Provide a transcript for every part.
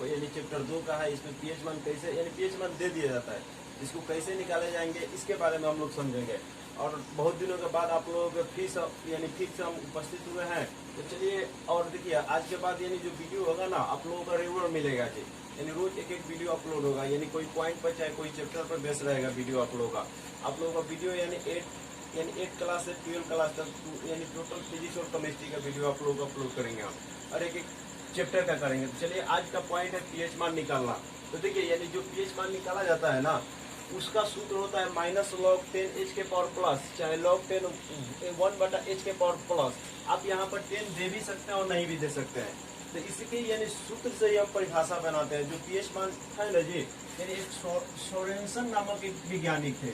यानी चैप्टर 2 का है, इसमें पीएच मान कैसे यानी पीएच मान दे दिया जाता है, इसको कैसे निकाले जाएंगे इसके बारे में हम लोग समझेंगे। और बहुत दिनों के बाद आप लोग फिर से हम उपस्थित हुए हैं, तो चलिए और देखिए आज के बाद यानी जो वीडियो होगा ना आप लोगों का रेगुलर मिलेगा जी, यानी रोज एक एक वीडियो अपलोड होगा, यानी कोई पॉइंट पर चाहे कोई चैप्टर पर बेस रहेगा वीडियो आप लोगों का वीडियो यानी 8 क्लास से 12 क्लास तक यानी टोटल फिजिक्स और केमिस्ट्री का वीडियो आप लोग अपलोड करेंगे हम, और एक एक चैप्टर का करेंगे। तो चलिए आज का पॉइंट है पीएच मान निकालना। तो देखिए यानी जो पीएच मान निकाला जाता है ना, उसका सूत्र होता है माइनस लॉग 10 एच के पावर प्लस, चाहे लॉग 10 1/h के पावर प्लस। आप यहाँ पर 10 दे भी सकते हैं और नहीं भी दे सकते हैं। तो इसके यानी सूत्र से ही हम परिभाषा बनाते हैं। जो पीएच मान है ना जी, यानी एक सोरेनसन नामक एक वैज्ञानिक थे,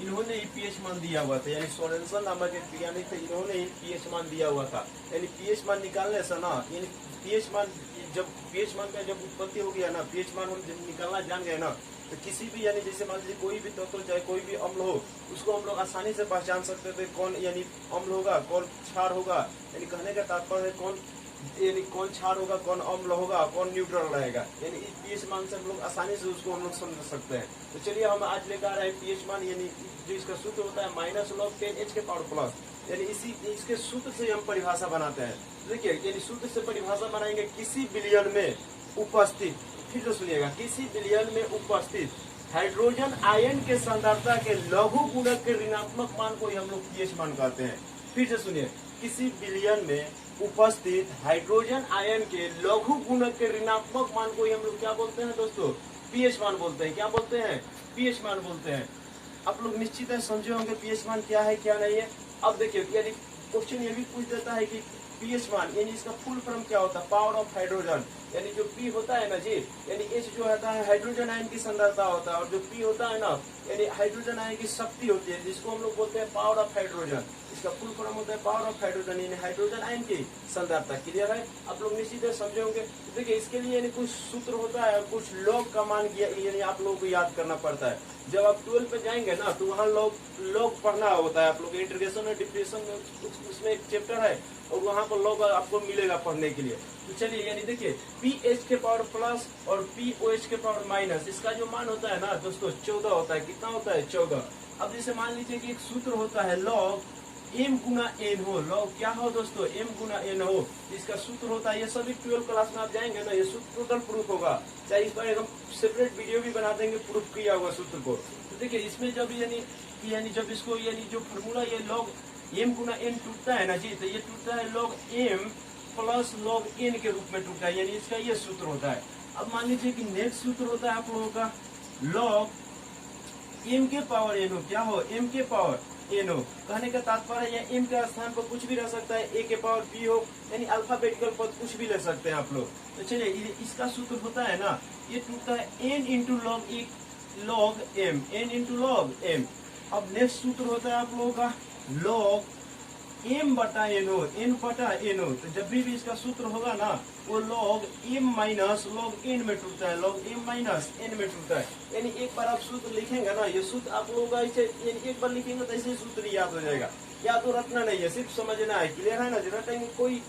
इन्होंने ही पीएच मान दिया हुआ था, यानी सोरेनसन नामक एक वैज्ञानिक थे, इन्होंने ही पीएच मान दिया हुआ था। यानी पीएच मान निकालने से ना, यानी पीएच मान का जब उत्पत्ति हो गया ना, पीएच मान हम जब निकालना जान गए ना, तो किसी भी यानी जैसे मान लीजिए कोई भी तत्व चाहे कोई भी अम्ल हो, उसको हम लोग आसानी से पहचान सकते थे कौन यानी अम्ल होगा कौन क्षार होगा। यानी कहने का तात्पर्य है कौन क्षार होगा कौन अम्ल होगा कौन न्यूट्रल रहेगा, यानी इस पीएच मान से हम लोग आसानी से उसको हम लोग समझ सकते हैं। तो चलिए हम आज लेकर आ रहे हैं पीएच मान, यानी जो इसका सूत्र होता है माइनस लॉग 10 एच के पावर प्लस, यानी इसके सूत्र से हम परिभाषा बनाते हैं। देखिए यानी सूत्र से परिभाषा बनाएंगे किसी विलयन में उपस्थित, फिर से सुनिएगा, किसी विलयन में उपस्थित हाइड्रोजन आयन के सांद्रता के लघु गुणक के ऋणात्मक मान को ही हम लोग पीएच मान कहते हैं। फिर से सुनिए, किसी विलयन में उपस्थित हाइड्रोजन आयन के लघु गुणक के ऋणात्मक मान को ही हम लोग क्या बोलते हैं दोस्तों, पीएच मान बोलते हैं। क्या बोलते हैं, पीएच मान बोलते हैं। आप लोग निश्चित है समझे होंगे पीएच मान क्या है क्या नहीं है। अब देखिए यानी क्वेश्चन ये भी पूछ देता है कि पीएच मान यानी इसका फुल फॉर्म क्या होता है, पावर ऑफ हाइड्रोजन, यानी जो पी होता है ना जी, यानी एच जो होता है हाइड्रोजन आयन की सांद्रता होता है, और जो पी होता है ना यानी हाइड्रोजन आयन की शक्ति होती है, जिसको हम लोग बोलते हैं पावर ऑफ हाइड्रोजन। इसका फुल फॉर्म होता है पावर ऑफ हाइड्रोजन, यानी हाइड्रोजन आयन की सांद्रता। क्लियर है, आप लोग निश्चित समझे होंगे। तो देखिए इसके लिए यानी कुछ सूत्र होता है और कुछ लॉग का मान यानी आप लोगों को याद करना पड़ता है। जब आप 12 पे जाएंगे ना तो वहाँ लॉग पढ़ना होता है। आप लोग इंटीग्रेशन और डिफरेंशियल में उसमें एक चैप्टर है और वहाँ पर लॉग आपको मिलेगा पढ़ने के लिए। तो चलिए यानी देखिए पीएच के पावर प्लस और पीओएच के पावर माइनस, इसका जो मान होता है ना दोस्तों 14 होता है। कितना होता है, 14। अब जैसे मान लीजिए कि एक सूत्र होता है लॉग m गुना n हो, लॉग क्या हो दोस्तों, m गुना n हो, इसका सूत्र होता है, ये सभी 12 क्लास में आप जाएंगे ना, ये सूत्र टोटल प्रूफ होगा। चाहे इस पर हम सेपरेट वीडियो भी बना देंगे प्रूफ किया हुआ सूत्र को। तो देखिए इसमें जब यानी जब इसको यानी जो फॉर्मूला ये लॉग m गुना n टूटता है ना जी, तो ये टूटता है log m plus log n के रूप में टूटता है, यानी इसका ये सूत्र होता है। अब मान लीजिए कि नेक्स्ट सूत्र होता है आप लोगों का लॉग m के पावर n हो, क्या हो, m के पावर n हो। कहने का तात्पर्य है m के स्थान पर कुछ भी रह सकता है, a के पावर p हो, यानी अल्फाबेटिकल पद कुछ भी ले सकते हैं आप लोग। तो चलिए इसका सूत्र होता है ना, ये टूटता है n into log m, n into log m। अब नेक्स्ट सूत्र होता है आप लोगों का लॉग m बटा n हो, n बटा n हो। तो जब भी इसका सूत्र होगा ना वो log m minus log n में टूटता है, लॉग m माइनस n में टूटता है। यानी एक बार आप सूत्र लिखेंगे ना, ये सूत्र आप लोगों का ऐसे एक बार लिखेंगे तो ऐसे सूत्र याद हो जाएगा। या तो रटना नहीं है, सिर्फ समझना है। क्लियर है ना, रटेंगे कोई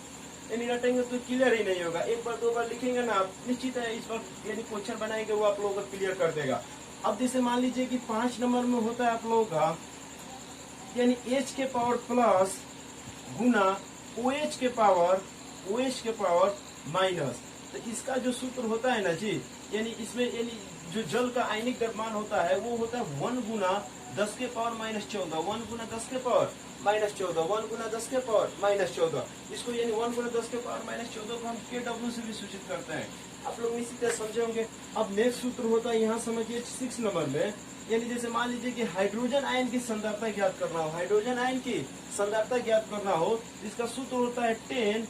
यानी रटेंगे तो क्लियर ही नहीं होगा। एक बार 2 बार लिखेंगे ना आप, निश्चित है इस बार यानी क्वेश्चन बनाएंगे वो आप लोगों को क्लियर कर देगा। अब जैसे मान लीजिए कि 5 नंबर में होता है आप लोगों का यानी h के पावर प्लस गुना OH के पावर माइनस। तो इसका जो सूत्र होता है ना जी, यानी इसमें यानी जो जल का आयनिक द्रव्यमान होता है वो होता है 1 गुना 10 के पावर माइनस 14, 1 गुना 10 के पावर माइनस 14, 1 गुना 10 के पावर माइनस 14। इसको यानी 1 गुना 10 के पावर माइनस 14 को हम KW से भी सूचित करते हैं। आप लोग निश्चित समझे होंगे। अब नेक्स्ट सूत्र होता है यहाँ समझिए 6 नंबर में, यानी जैसे मान लीजिए कि हाइड्रोजन आयन की सांद्रता ज्ञात करना हो, हाइड्रोजन आयन की सांद्रता ज्ञात करना हो, इसका सूत्र होता है 10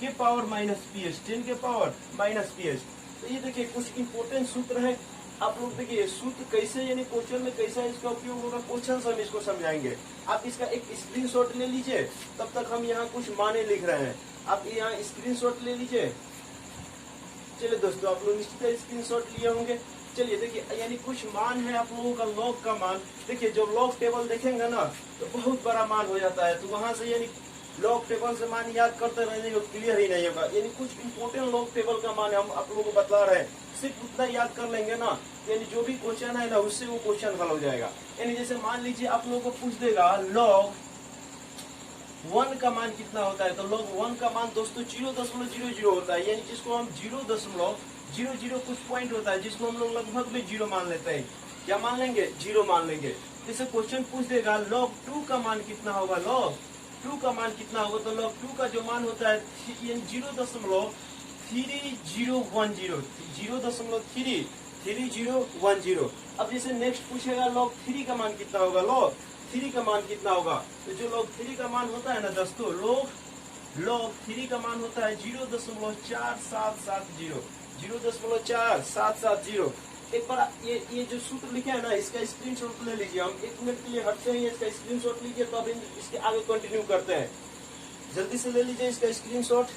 के पावर माइनस पीएच, 10 के पावर माइनस पीएच। तो ये देखिए कुछ इंपोर्टेंट सूत्र है। आप लोग देखिए सूत्र कैसे यानी क्वेश्चन में कैसा इसका उपयोग होगा, क्वेश्चन से हम इसको समझाएंगे। आप इसका एक स्क्रीनशॉट ले लीजिए, तब तक हम यहाँ कुछ माने लिख रहे हैं, आप यहाँ स्क्रीनशॉट ले लीजिए। चलिए दोस्तों आप लोग निश्चित स्क्रीनशॉट लिए होंगे। चलिए देखिए यानी कुछ मान है आप लोगों का लॉग का मान। देखिए जब लॉग टेबल देखेंगे ना तो बहुत बड़ा मान हो जाता है, तो वहां से यानी लॉग टेबल से मान याद करते रहने को क्लियर ही नहीं होगा। यानी कुछ इंपोर्टेंट लॉग टेबल का मान हम आप लोगों को बतला रहे हैं, सिर्फ उतना याद कर लेंगे ना, यानी जो भी क्वेश्चन है ना उससे वो क्वेश्चन हल हो जाएगा। यानी जैसे मान लीजिए आप लोगों को पूछ देगा लॉग 1 का मान कितना होता है, तो लॉग 1 का मान दोस्तों 0.00 होता है, यानी जिसको हम 0.00 कुछ पॉइंट होता है जिसको हम लोग लगभग में 0 मान लेते हैं। क्या मान लेंगे? 0 मान लेंगे। जैसे क्वेश्चन पूछ देगा लॉग 2 का मान कितना होगा, लॉग 2 का मान कितना होगा, तो लॉग 2 का जो मान होता है 0.3010। अब जैसे नेक्स्ट पूछेगा लॉग 3 का मान कितना होगा, लॉग 3 का मान कितना होगा, तो जो लॉग 3 का मान होता है ना दोस्तों, लॉग 3 का मान होता है 0.4770। एक बार ये जो सूत्र लिखे है ना, इसका स्क्रीनशॉट ले लीजिए। हम 1 मिनट के लिए हटते हैं, इसका स्क्रीनशॉट लीजिए, तो अब इसके आगे कंटिन्यू करते हैं। जल्दी से ले लीजिए इसका स्क्रीनशॉट।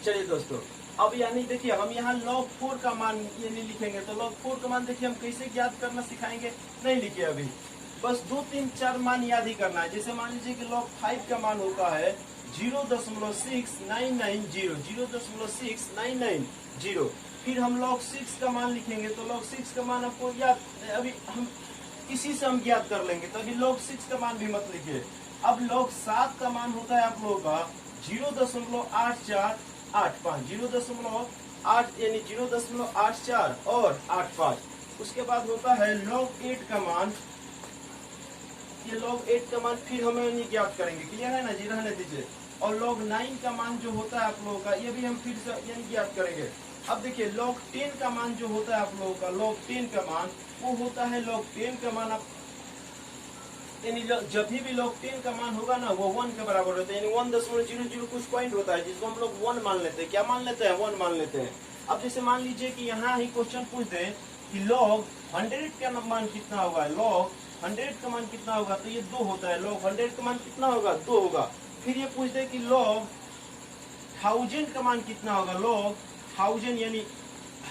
चलिए दोस्तों, अब यानी देखिए हम यहाँ log 4 का मान ये नहीं लिखेंगे, तो log 4 का मान देखिए हम कैसे ज्ञात करना सिखाएंगे, नहीं लिखे अभी, बस 2 3 4 मान याद ही करना है। जैसे मान लीजिए कि log 5 का मान होता है 0.6990। फिर हम log 6 का मान लिखेंगे, तो log 6 का मान आपको याद, अभी हम इसी से हम ज्ञात कर लेंगे, तो अभी log 6 का मान भी मत लिखिए। अब log 7 का मान होता है आप लोगों का 0.8485, 0.8 यानी 0.84 और 85। उसके बाद होता है log 8 का मान, ये log 8 का मान फिर हमें नहीं ज्ञात करेंगे, क्लियर है ना जी, रहने दीजिए। और log 9 का मान जो होता है आप लोगों का, ये भी हम फिर से यानी ज्ञात करेंगे। अब देखिए log 10 का मान जो होता है आप लोगों का, log 10 का मान वो होता है log 10 का मान आप यानी जब भी log 10 का मान होगा ना वो 1 के बराबर होता है, यानी 1.00 कुछ पॉइंट होता है जिसको हम लोग 1 मान लेते हैं। क्या मान लेते हैं? 1 मान लेते हैं। अब जैसे मान लीजिए कि यहाँ ही क्वेश्चन पूछ दे कि log 100 का मान कितना होगा, log 100 का मान कितना होगा, तो ये 2 होता है, log 100 का मान कितना होगा, 2 होगा। फिर ये पूछ दे कि log 1000 का मान कितना होगा, log 1000 यानी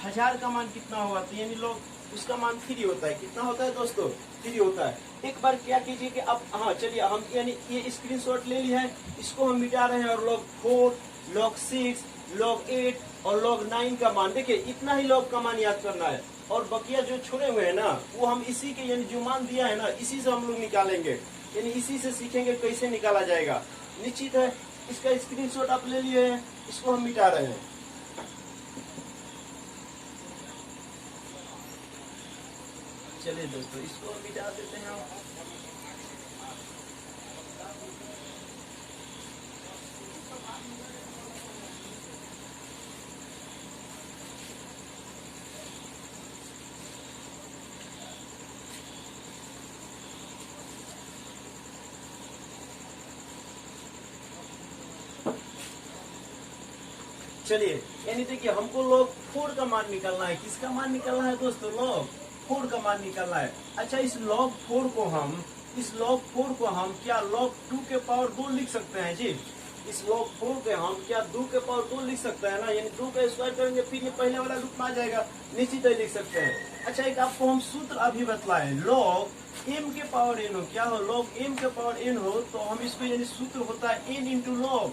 1000 का मान कितना होगा, तो यानी log उसका मान 3 होता है। कितना होता है दोस्तों? 3 होता है। एक बार क्या कीजिए कि अब हाँ चलिए हम यानी ये स्क्रीनशॉट ले लिया है, इसको हम मिटा रहे हैं, और log 4, log 6, log 8 और log 9 का मान, देखिए इतना ही log का मान याद करना है, और बकिया जो छोड़े हुए हैं ना वो हम इसी के यानी जो मान दिया है ना इसी से हम लोग निकालेंगे, यानी इसी से सीखेंगे कैसे निकाला जाएगा। निश्चित है, इसका स्क्रीनशॉट आप ले लिए हैं, इसको हम मिटा रहे हैं। चलिए दोस्तों इसको मिटा देते हैं हम। चलिए यानी देखिए हमको log 4 का मान निकालना है। किसका मान निकालना है दोस्तों? log 4 का मान निकालना है। अच्छा, इस log 4 को हम क्या log 2 के पावर 2 लिख सकते हैं जी? इस log 4 के हम क्या 2 के पावर 2 लिख सकते हैं ना, यानी 2 का स्क्वायर करेंगे फिर ये पहले वाला रूप में आ जाएगा, निश्चित ही लिख सकते हैं। अच्छा, एक आपको हम सूत्र अभी बतलाए, log m के पावर n हो, क्या हो, log m के पावर n हो, तो हम इसको यानी सूत्र होता है n into log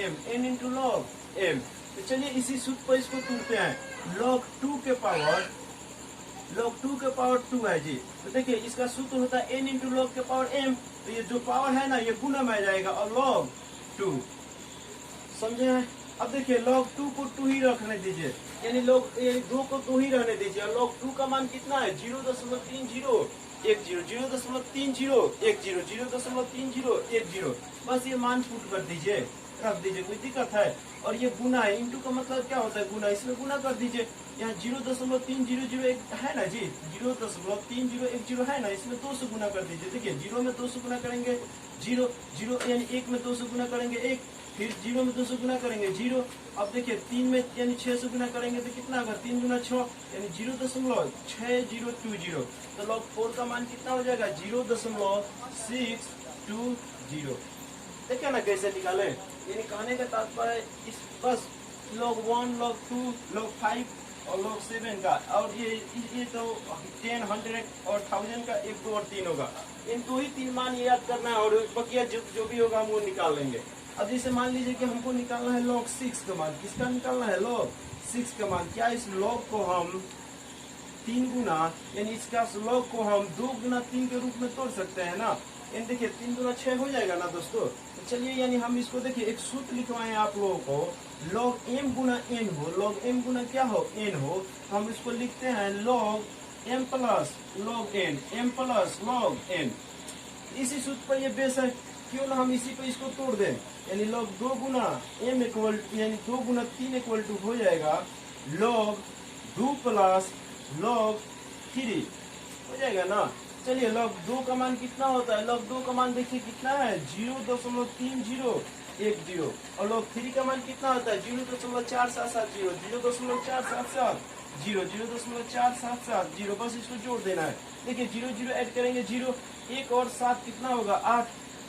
m, n into log m। तो चलिए इसी सूत्र पर इसको तोड़ते हैं, log 2 के पावर 2 है जी। तो देखिए इसका सूत्र होता है n इंटू log के पावर m, तो ये जो पावर है ना ये गुना में आ जाएगा, और log 2, समझे हैं? अब देखिए log 2 को 2 ही रखने दीजिए, यानी 2 को 2 ही रहने दीजिए। log 2 का मान कितना है? 0.3010, बस ये मान पुट कर दीजिए, रख दीजिए, कोई दिक्कत है? और ये गुना है, इंटू का मतलब क्या होता है? गुना, इसमें गुना कर दीजिए। यहाँ 0.3001 है ना जी, 0.3010 है ना, इसमें 2 से गुना कर दीजिए। देखिए 0 में 2 से गुना करेंगे 0, 0 यानी 1 में 2 से गुना करेंगे 1, फिर 0 में 2 से गुना करेंगे 0। अब देखिए 3 में यानी 6 से गुना करेंगे तो कितना होगा? 3 गुना 6 यानी 0.6020। तो log 4 का मान कितना हो जाएगा? 0.620। देखिए ना कैसे निकाले, यानी कहने का तात्पर्य इस बस log 1, log 2, log 5 और log 7 का, और ये तो 10, 100 और 1000 का 1, 2 और 3 होगा। इन दो ही 3 मान याद करना है और बकिया जो भी होगा हम वो निकाल लेंगे। अब जैसे मान लीजिए कि हमको निकालना है log 6 का मान। किसका निकालना है? log 6 का मान। क्या इस log को हम 3 गुना, यानी इसका log को हम 2 गुना 3 के रूप में तोड़ सकते हैं ना। यानी देखिए 3 गुना 6 हो जाएगा ना दोस्तों। तो चलिए यानी हम इसको देखिए एक सूत्र लिखवाएं आप लोगों को, log m गुना n हो, log m गुना क्या हो? n हो। तो हम इसको लिखते हैं log m plus log n, m plus log n। इसी सूत्र पर ये बेस है, क्यों ना हम इसी पे इसको तोड़ दें। यानी log 2 गुना m इक्वल, यानी 2 गुना 3 इक्वल टू हो जाएगा log 2 प्लस log 3 हो जाएगा ना। चलिए log 2 का मान कितना होता है? log 2 का मान देखिए कितना है? 0.3010। और log 3 का मान कितना होता है? 0.4770, 0.4770, बस इसको जोड़ देना है। देखिए 0 0 ऐड करेंगे 0, 1 और 7 कितना होगा? 8,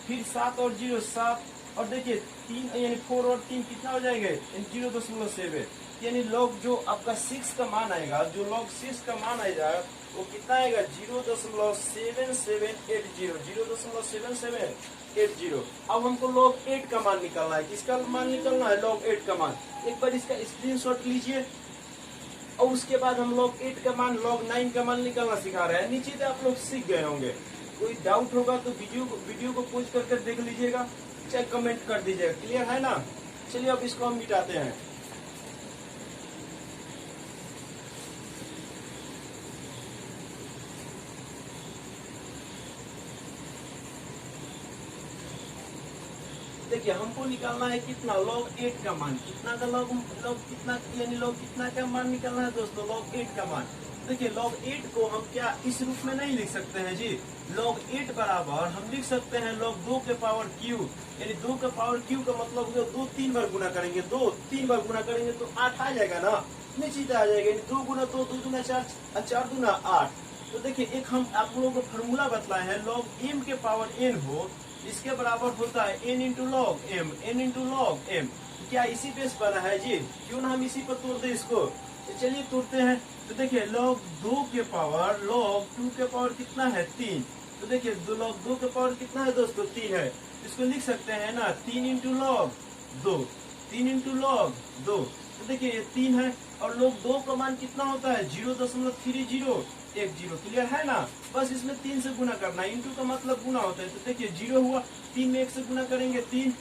फिर 7 और 0 7, और देखिए 3 यानी 4 और 3 कितना हो जाएंगे? 0.7। यानी log जो आपका 6 का मान आएगा, जो log 6 का मान आएगा वो कितना आएगा? 0.7780। अब हमको log 8 का मान निकालना है। किसका मान निकालना है? log 8 का मान। एक बार इसका स्क्रीनशॉट लीजिए और उसके बाद हम log 8 का मान, log 9 का मान निकालना सिखा रहे हैं। नीचे से आप लोग सीख गए होंगे। कोई डाउट होगा तो वीडियो को पॉज करके देख लीजिएगा, चाहे कमेंट कर दीजिएगा। क्लियर है ना? चलिए अब इसको हम मिटाते हैं। देखिए हमको निकालना है कितना? log 8 का मान। कितना का log कितना, यानी log कितना का मान निकालना है दोस्तों? log 8 का मान। देखिए log 8 को हम क्या इस रूप में नहीं लिख सकते हैं जी। log 8 बराबर हम लिख सकते हैं log 2 के पावर क्यू, यानी 2 के पावर क्यू का मतलब 2 3 बार गुना करेंगे, 2 3 बार गुना करेंगे तो 8 आ जाएगा ना, निश्चित आ जाएगा। 2 गुना 2, 2 गुना 4, 4 गुना 8। तो देखिए एक हम आप लोगों को फॉर्मूला बताए हैं, log m के पावर n हो, इसके बराबर होता है n into log m, n into log m। क्या इसी बेस पर है जी? क्यों ना हम इसी पर तोड़ दे इसको। तो चलिए तोड़ते हैं। तो देखिए log 2 के पावर log 2 के पावर कितना है? 3। तो देखिए log 2 के पावर कितना है दोस्तों? 3 है। इसको लिख सकते हैं ना 3 इंटू लॉग 2, 3 इंटू लॉग 2। तो देखिए ये 3 है और log 2 का मान कितना होता है? 0.3010। क्लियर है ना? बस इसमें 3 से गुना करना है। इंटू का मतलब गुना होता है। तो देखिए 0 हुआ, 3 में 1 से गुना करेंगे 3,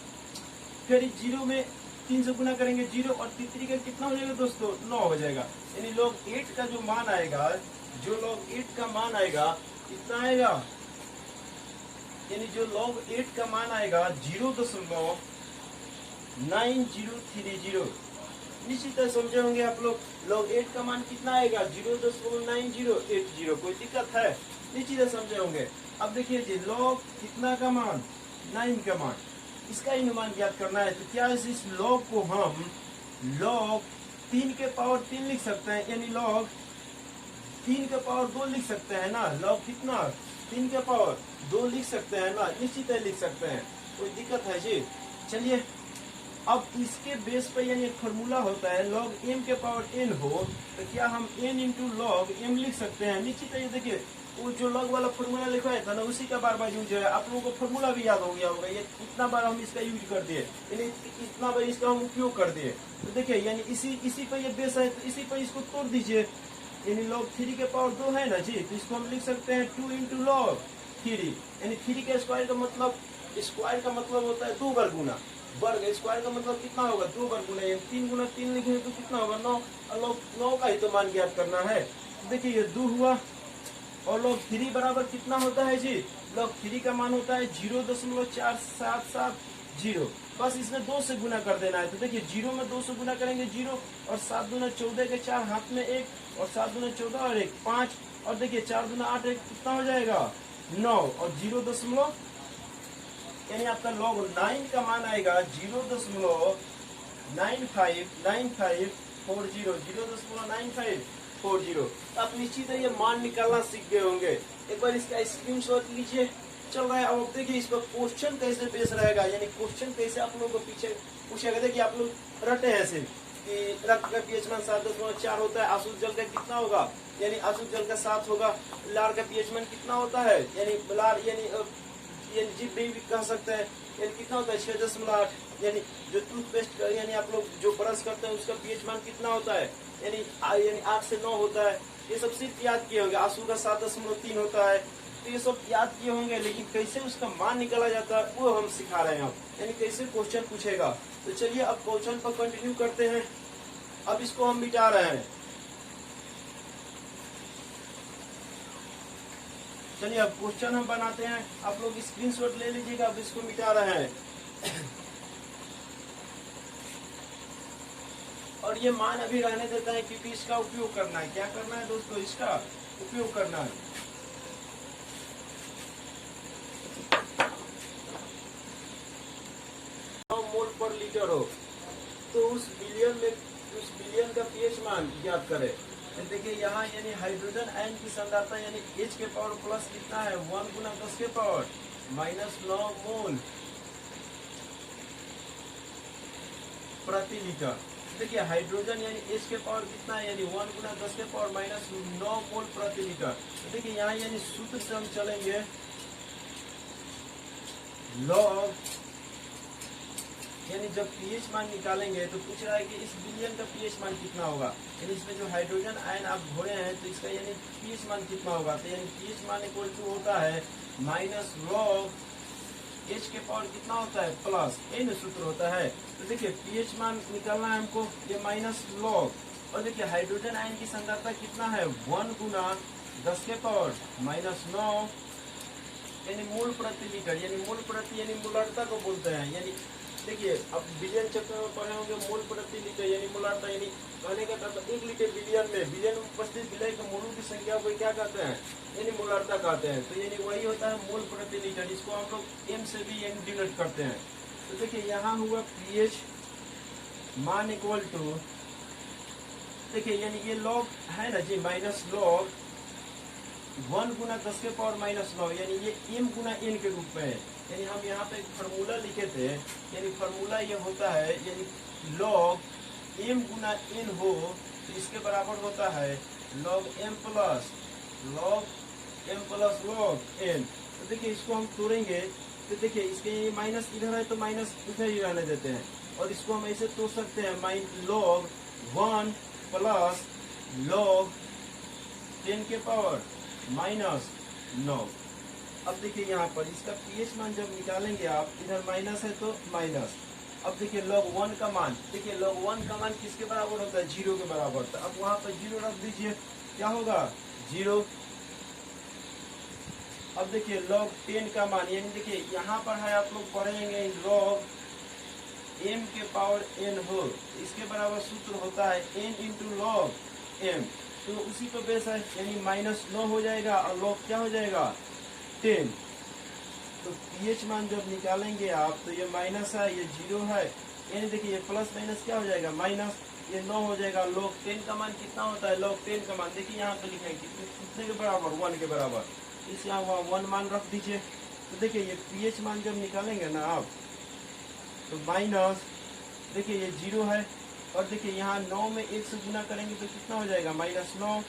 फिर 0 में 3 से गुना करेंगे 0, और 3 का कितना हो जाएगा दोस्तों? 9 हो जाएगा। यानी log 8 का जो मान आएगा, जो log 8 का मान आएगा कितना आएगा? यानी जो log 8 का मान आएगा 0.9030। निश्चित समझे होंगे आप लोग। log 8 का मान कितना आएगा? 0.9080। कोई दिक्कत है? निश्चित समझे होंगे। अब देखिए जी log कितना का मान? 9 का मान, इसका ही मान ज्ञात करना है। तो क्या इस log को हम log 3 के पावर 3 लिख सकते हैं, यानी log 3 के पावर 2 लिख सकते हैं ना। log कितना? 3 के पावर 2 लिख सकते हैं ना, निश्चित है लिख सकते हैं। कोई दिक्कत है जी? चलिए अब इसके बेस पर यानी एक फॉर्मूला होता है log m के पावर n हो, तो क्या हम n इंटू लॉग m लिख सकते हैं? निश्चित है। देखिए वो जो log वाला फॉर्मूला लिखा है था ना, उसी का बार बार यूज है। आप लोगों को फॉर्मूला भी याद हो गया होगा। ये इतना बार हम इसका यूज कर दिए, यानी इतना बार इसका हम उपयोग कर दिए। तो देखिए यानी इसी पर ये बेस है, तो इसी पर इसको तोड़ दीजिए। यानी log 3 के पावर 2 है ना जी, तो इसको हम लिख सकते हैं 2 इंटू लॉग 3, यानी 3 के स्क्वायर का मतलब होता है 2 बार गुना। वर्ग स्क्वायर का मतलब कितना होगा? 2 बार गुना। 3 गुना 3 लिखेंगे तो कितना होगा? 9। और 9 का ही तो मान ज्ञात करना है। देखिए ये 2 हुआ, और log 3 बराबर कितना होता है जी? log 3 का मान होता है 0.4770। बस इसमें 2 से गुना कर देना है। तो देखिए 0 में 2 से गुना करेंगे 0, और 7 दूना 14 के 4 हाथ में 1, और 7 दूना 14 और 1 5, और देखिए 4 दूना 8 1 कितना हो जाएगा? 9, और 0. यानी आपका log 9 का मान आएगा 0.9540। आप निश्चित है ये मान निकालना सीख गए होंगे। एक बार इसका स्क्रीनशॉट लीजिए। चल रहा है। अब देखिए इस पर क्वेश्चन कैसे बेस रहेगा, यानी क्वेश्चन कैसे आप लोगों को पीछे पूछेगा। देखिए आप लोग रटे हैं सिर्फ, कि रक्त का पीएच मान 7.4 होता है, अशुद्ध जल का कितना होगा, यानी अशुद्ध जल का 7 होगा। लार का पीएच मान कितना होता है, यानी लार यानी जीभ भी कह सकते हैं, यानी कितना होता है 6.8। यानी जो टूथपेस्ट यानी आप लोग जो ब्रश करते हैं उसका पीएच मान कितना होता है, यानी 8 से 9 होता है। ये सब सिर्फ याद किए होंगे। आंसू का 7.3 होता है, तो ये सब याद किए होंगे, लेकिन कैसे उसका मान निकाला जाता है वो हम सिखा रहे हैं अब, यानी कैसे क्वेश्चन पूछेगा। तो चलिए अब क्वेश्चन पर कंटिन्यू करते हैं। अब इसको हम मिटा रहे हैं। चलिए अब क्वेश्चन हम बनाते हैं, आप लोग स्क्रीनशॉट ले लीजिएगा। अब इसको मिटा रहे हैं और ये मान अभी रहने देता है क्योंकि इसका उपयोग करना है। क्या करना है दोस्तों, इसका उपयोग करना है। मोल पर लीटर हो तो उस बिलियन का पीएच मान ज्ञात करें। तो देखिए यहाँ यानी हाइड्रोजन आयन की सांद्रता यानी H के पावर प्लस कितना है, 1 गुना 10 के पावर -9 मोल प्रति लीटर। देखिए हाइड्रोजन यानी H के पावर कितना है, यानी 1 गुना 10 के पावर -9 मोल प्रति लीटर। तो देखिए यहाँ यानी सूत्र से हम चलेंगे, लॉग यानी जब पीएच मान निकालेंगे तो पूछ रहा है कि इस बिलियन का पीएच मान कितना होगा, यानी इसमें जो हाइड्रोजन आयन आप घोड़े हैं तो इसका यानी पीएच मान कितना होगा। तो यानी पीएच मान इक्वल टू होता है -log H के पावर कितना होता है प्लस n सूत्र होता है। तो देखिए पीएच मान निकालना है हमको, ये -log, और देखिए हाइड्रोजन आयन की सांद्रता कितना है 1 गुना 10 के पावर -9 यानी मोल प्रति लीटर, यानी मोल प्रति यानी मोलारता को बोलते हैं। यानी देखिए अब बिलियन चैप्टर में पढ़े होंगे मोल प्रति लीटर यानी मोलारता, यानी कहने का मतलब 1 लीटर बिलियन में उपस्थित विलय के मोलों की संख्या को क्या कहते हैं, यानी मोलारता कहते हैं। तो यानी वही होता है मोल प्रति लीटर, इसको हम लोग m से भी यानी डिनोट करते हैं। तो देखिए यहाँ हुआ पीएच मान इक्वल टू, देखिए यानी ये लॉग है ना जी, -log 1 गुना 10 के पावर -9 यानी ये m गुना n के रूप में है। यानी हम यहाँ पे एक फार्मूला लिखे थे, यानी फार्मूला ये होता है यानी log m गुना n हो तो इसके बराबर होता है log m plus log n। तो देखिए इसको हम तोड़ेंगे तो देखिए इसके माइनस इधर है तो माइनस इधर ही रहने देते हैं, और इसको हम ऐसे तोड़ सकते हैं log 1 प्लस log 10 के पावर -9। अब देखिए यहाँ पर इसका पीएच मान जब निकालेंगे आप, इधर माइनस है तो माइनस। अब देखिए log 1 का मान, देखिए log 1 का मान किसके बराबर होता है, 0 के बराबर। तो अब वहां पर 0 रख दीजिए, क्या होगा 0। अब देखिए log 10 का मान, यानी देखिए यहाँ पर है आप लोग पढ़ेंगे log m के पावर n हो, इसके बराबर सूत्र होता है n इंटू log m। तो उसी पर बेस है, यानी -9 हो जाएगा और log क्या हो जाएगा 10। तो पीएच मान जब निकालेंगे आप तो ये माइनस है, ये 0 है, यानी देखिए ये प्लस माइनस क्या हो जाएगा माइनस, ये 9 हो जाएगा। log 10 का मान कितना होता है, log 10 का मान देखिए यहाँ पे लिखेंगे कितने के बराबर, 1 के बराबर। इस यहाँ वहाँ 1 मान रख दीजिए। तो देखिए ये पीएच मान जब निकालेंगे ना आप तो माइनस, देखिए ये 0 है, और देखिए यहाँ 9 में 1 से गुना करेंगे तो कितना हो जाएगा -9,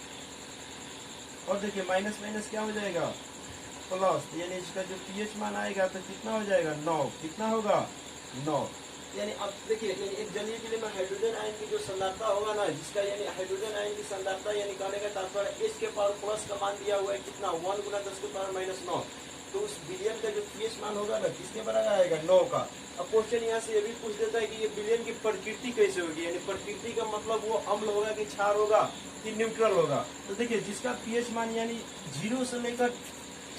और देखिए माइनस माइनस क्या हो जाएगा प्लस, यानी इसका जो पीएच मान आएगा तो कितना हो जाएगा 9, कितना होगा 9। यानी अब देखिए यानी एक जलीय के लिए में हाइड्रोजन आयन की जो सांद्रता होगा ना, जिसका यानी हाइड्रोजन आयन की सांद्रता यानी कहने का तात्पर्य H के पावर प्लस का मान दिया हुआ है कितना 1 गुना 10 के पावर -9, तो उस बिलियन का जो पीएच मान होगा ना किसके बराबर आएगा 9 का। अब क्वेश्चन यहाँ से ये भी पूछ देता है कि ये बिलियन की प्रकृति कैसे होगी, यानी प्रकृति का मतलब वो अम्ल होगा कि क्षार होगा कि न्यूट्रल होगा। तो देखिए जिसका पीएच मान यानी 0 से लेकर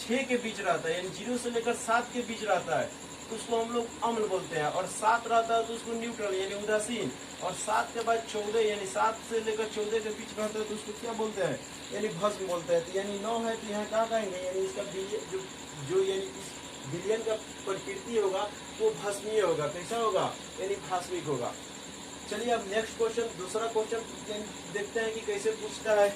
6 के बीच रहता है, यानी 0 से लेकर 7 के बीच रहता है तो उसको हम लोग अम्ल बोलते हैं, और 7 रहता है तो उसको न्यूट्रल यानी उदासीन, और 7 के बाद 14 यानी 7 से लेकर 14 के बीच रहता है तो उसको क्या बोलते हैं, यानी भस्म बोलते हैं। तो यानी 9 है तो यहाँ क्या कहेंगे, यानी इसका जो यानी इस बिलियन का प्रकृति होगा वो भस्मीय होगा। कैसा होगा, यानी भास्मिक होगा। चलिए अब नेक्स्ट क्वेश्चन, दूसरा क्वेश्चन देखते हैं कि कैसे पूछता है।